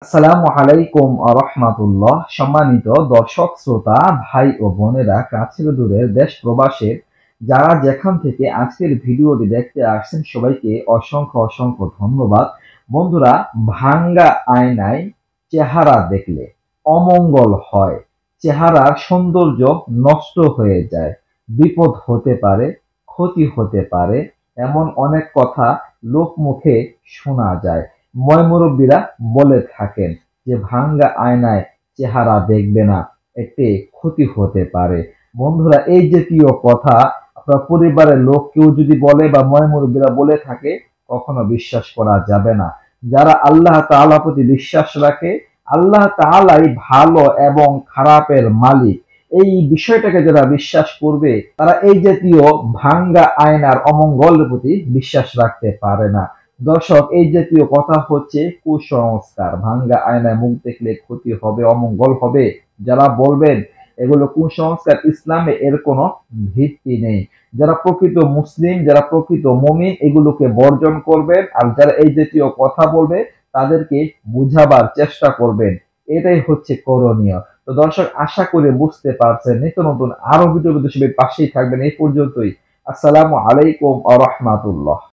আসসালামু আলাইকুম রাহমাতুল্লাহ। সম্মানিত দর্শক শ্রোতা ভাই ও বোনেরা, কাছের দূরের দেশ প্রবাসের যারা যেখান থেকে আজকের ভিডিওটি দেখতে আসছেন সবাইকে অসংখ্য অসংখ্য ধন্যবাদ। বন্ধুরা, ভাঙ্গা আয়নায় চেহারা দেখলে অমঙ্গল হয়, চেহারার সৌন্দর্য নষ্ট হয়ে যায়, বিপদ হতে পারে, ক্ষতি হতে পারে, এমন অনেক কথা লোকমুখে শোনা যায়। ময়মুরব্বীরা বলে থাকেন যে ভাঙ্গা আয়নায় চেহারা দেখবে না, এতে ক্ষতি হতে পারে। বন্ধুরা, এই জাতীয় কথা আপনার পরিবারের লোক কেউ যদি বলে বা ময়মুরব্বীরা বলে থাকে, কখনো বিশ্বাস করা যাবে না। যারা আল্লাহ তাআলা প্রতি বিশ্বাস রাখে, আল্লাহ তাআলাই ভালো এবং খারাপের মালিক, এই বিষয়টাকে যারা বিশ্বাস করবে তারা এই জাতীয় ভাঙ্গা আয়নার অমঙ্গলের প্রতি বিশ্বাস রাখতে পারে না। দর্শক, এই জাতীয় কথা হচ্ছে কুসংস্কার। ভাঙ্গা আয়নায় মুখ দেখলে ক্ষতি হবে, অমঙ্গল হবে, যারা বলবেন এগুলো কুসংস্কার, ইসলামে এর কোনো ভিত্তি নেই। যারা প্রকৃত মুসলিম, যারা প্রকৃত মুমিন, এগুলোকে বর্জন করবেন। আর যারা এই জাতীয় কথা বলবে তাদেরকে বুঝাবার চেষ্টা করবেন, এটাই হচ্ছে করণীয়। তো দর্শক, আশা করি বুঝতে পারছেন। নিত্য নতুন আরো ভিডিও সবাই পাশেই থাকবেন। এই পর্যন্তই। আসসালামু আলাইকুম ওয়া রাহমাতুল্লাহ।